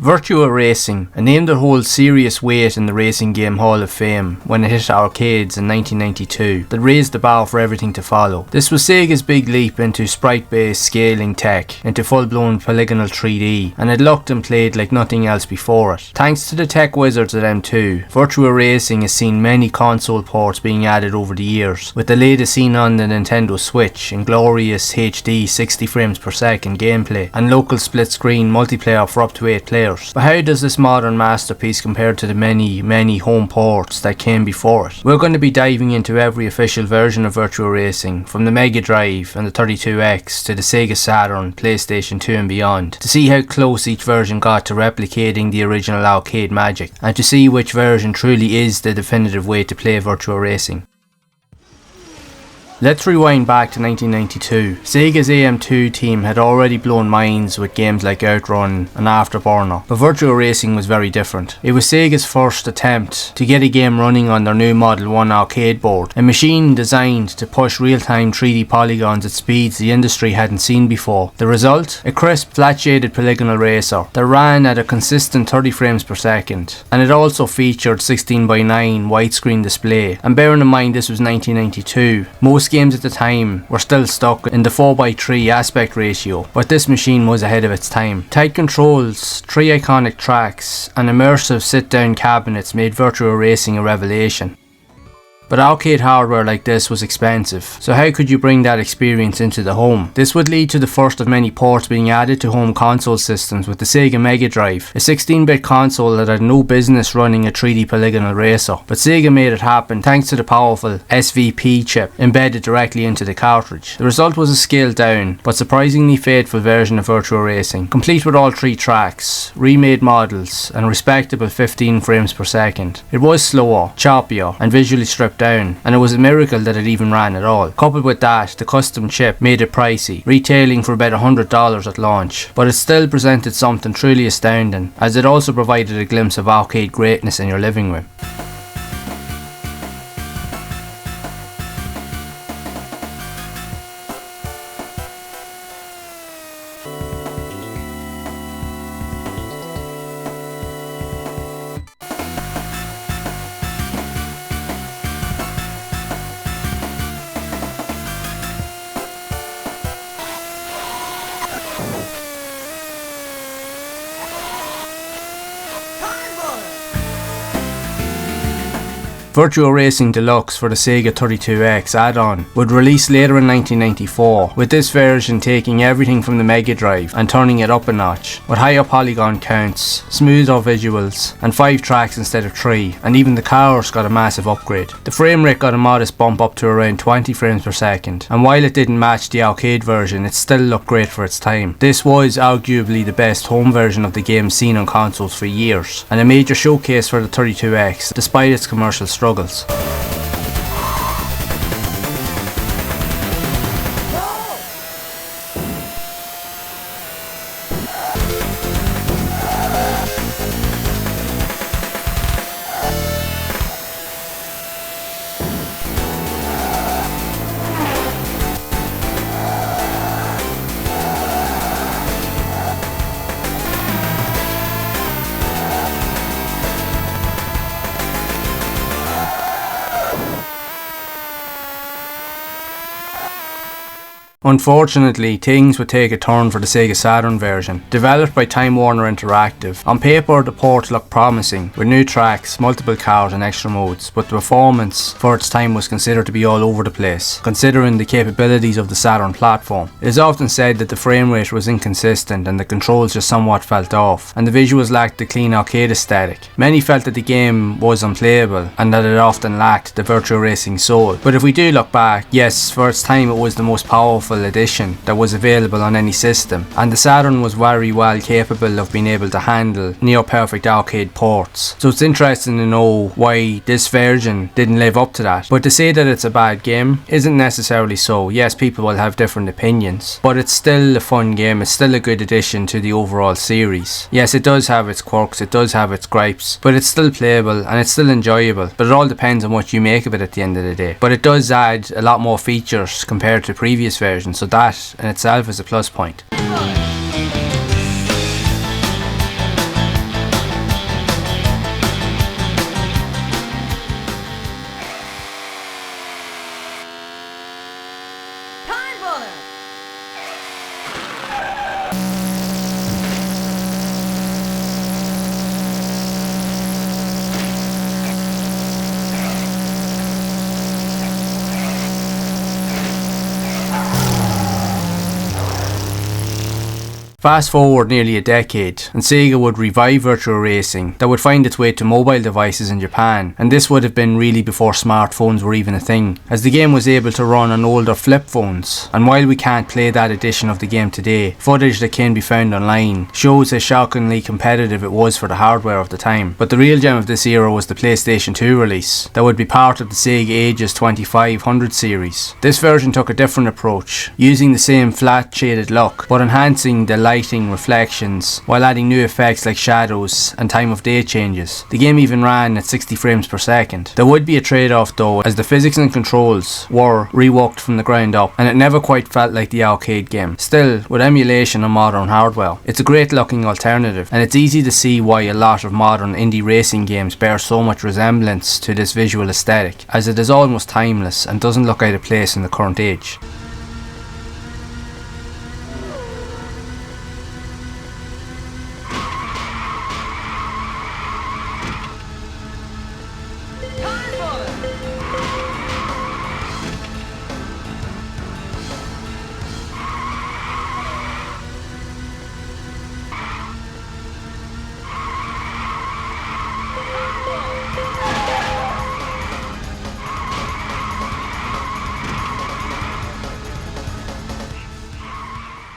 Virtua Racing, a name that holds serious weight in the Racing Game Hall of Fame when it hit arcades in 1992, that raised the bar for everything to follow. This was Sega's big leap into sprite-based scaling tech, into full-blown polygonal 3D, and it looked and played like nothing else before it. Thanks to the tech wizards at M2, Virtua Racing has seen many console ports being added over the years, with the latest seen on the Nintendo Switch in glorious HD 60 frames per second gameplay, and local split-screen multiplayer for up to 8 players. But how does this modern masterpiece compare to the many home ports that came before it? We're going to be diving into every official version of Virtua Racing, from the Mega Drive and the 32X to the Sega Saturn, PlayStation 2 and beyond, to see how close each version got to replicating the original arcade magic, and to see which version truly is the definitive way to play Virtua Racing. Let's rewind back to 1992. Sega's AM2 team had already blown minds with games like Outrun and Afterburner, but Virtua Racing was very different. It was Sega's first attempt to get a game running on their new Model 1 arcade board, a machine designed to push real-time 3D polygons at speeds the industry hadn't seen before. The result? A crisp, flat-shaded polygonal racer that ran at a consistent 30 frames per second, and it also featured 16:9 widescreen display. And bearing in mind this was 1992, most games at the time were still stuck in the 4:3 aspect ratio, but this machine was ahead of its time. Tight controls, 3 iconic tracks, and immersive sit-down cabinets made Virtua Racing a revelation. But arcade hardware like this was expensive, so how could you bring that experience into the home? This would lead to the first of many ports being added to home console systems with the Sega Mega Drive, a 16-bit console that had no business running a 3D polygonal racer. But Sega made it happen thanks to the powerful SVP chip embedded directly into the cartridge. The result was a scaled down, but surprisingly faithful version of Virtua Racing, complete with all 3 tracks, remade models, and a respectable 15 frames per second. It was slower, choppier, and visually stripped down, and it was a miracle that it even ran at all. Coupled with that, the custom chip made it pricey, retailing for about $100 at launch, but it still presented something truly astounding, as it also provided a glimpse of arcade greatness in your living room. Virtua Racing Deluxe for the Sega 32X add-on would release later in 1994, with this version taking everything from the Mega Drive and turning it up a notch, with higher polygon counts, smoother visuals, and 5 tracks instead of 3, and even the cars got a massive upgrade. The frame rate got a modest bump up to around 20 frames per second, and while it didn't match the arcade version, it still looked great for its time. This was arguably the best home version of the game seen on consoles for years, and a major showcase for the 32X despite its commercial struggles. Unfortunately, things would take a turn for the Sega Saturn version. Developed by Time Warner Interactive, on paper the port looked promising, with new tracks, multiple cars and extra modes, but the performance for its time was considered to be all over the place, considering the capabilities of the Saturn platform. It is often said that the frame rate was inconsistent and the controls just somewhat felt off, and the visuals lacked the clean arcade aesthetic. Many felt that the game was unplayable, and that it often lacked the Virtua Racing soul. But if we do look back, yes, for its time it was the most powerful edition that was available on any system, and the Saturn was very well capable of being able to handle near perfect arcade ports. So it's interesting to know why this version didn't live up to that. But to say that it's a bad game isn't necessarily so. Yes, people will have different opinions, but it's still a fun game, it's still a good addition to the overall series. Yes, it does have its quirks, it does have its gripes, but it's still playable and it's still enjoyable, but it all depends on what you make of it at the end of the day. But it does add a lot more features compared to previous versions, so that in itself is a plus point. Fast forward nearly a decade, and Sega would revive Virtua Racing that would find its way to mobile devices in Japan, and this would have been really before smartphones were even a thing, as the game was able to run on older flip phones. And while we can't play that edition of the game today, footage that can be found online shows how shockingly competitive it was for the hardware of the time. But the real gem of this era was the PlayStation 2 release, that would be part of the Sega Ages 2500 series. This version took a different approach, using the same flat shaded look, but enhancing the lighting, reflections, while adding new effects like shadows and time of day changes. The game even ran at 60 frames per second. There would be a trade-off though, as the physics and controls were reworked from the ground up, and it never quite felt like the arcade game. Still, with emulation and modern hardware, it's a great looking alternative, and it's easy to see why a lot of modern indie racing games bear so much resemblance to this visual aesthetic, as it is almost timeless and doesn't look out of place in the current age.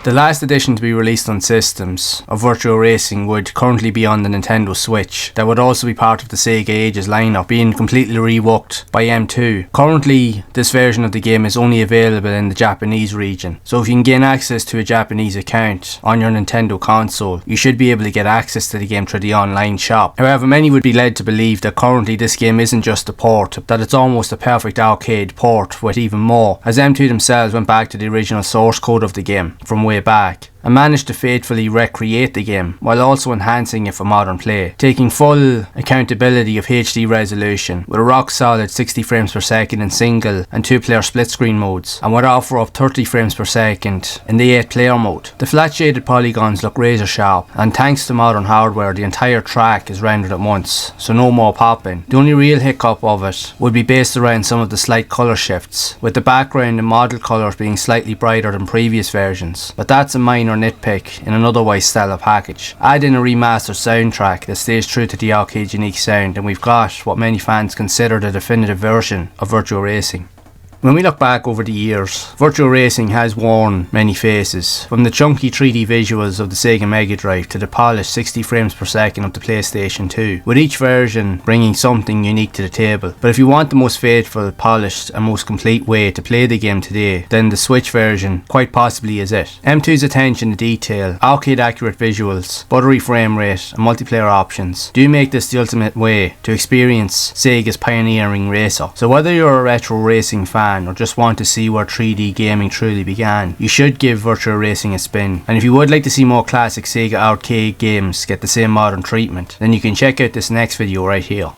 The last edition to be released on systems of Virtua Racing would currently be on the Nintendo Switch. That would also be part of the Sega Ages lineup, being completely reworked by M2. Currently, this version of the game is only available in the Japanese region, so if you can gain access to a Japanese account on your Nintendo console, you should be able to get access to the game through the online shop. However, many would be led to believe that currently this game isn't just a port, that it's almost a perfect arcade port with even more, as M2 themselves went back to the original source code of the game from way back and managed to faithfully recreate the game while also enhancing it for modern play, taking full accountability of HD resolution with a rock solid 60 frames per second in single and 2-player split screen modes, and would offer up 30 frames per second in the 8-player mode. The flat shaded polygons look razor sharp, and thanks to modern hardware the entire track is rendered at once, so no more popping. The only real hiccup of it would be based around some of the slight colour shifts, with the background and model colours being slightly brighter than previous versions, but that's a minor nitpick in an otherwise stellar package. Add in a remastered soundtrack that stays true to the arcade's unique sound, and we've got what many fans consider the definitive version of Virtua Racing. When we look back over the years, Virtua Racing has worn many faces, from the chunky 3D visuals of the Sega Mega Drive to the polished 60 frames per second of the PlayStation 2, with each version bringing something unique to the table. But if you want the most faithful, polished and most complete way to play the game today, then the Switch version quite possibly is it. M2's attention to detail, arcade accurate visuals, buttery frame rate and multiplayer options do make this the ultimate way to experience Sega's pioneering racer. So whether you're a retro racing fan or just want to see where 3D gaming truly began, you should give Virtua Racing a spin. And if you would like to see more classic Sega arcade games get the same modern treatment, then you can check out this next video right here.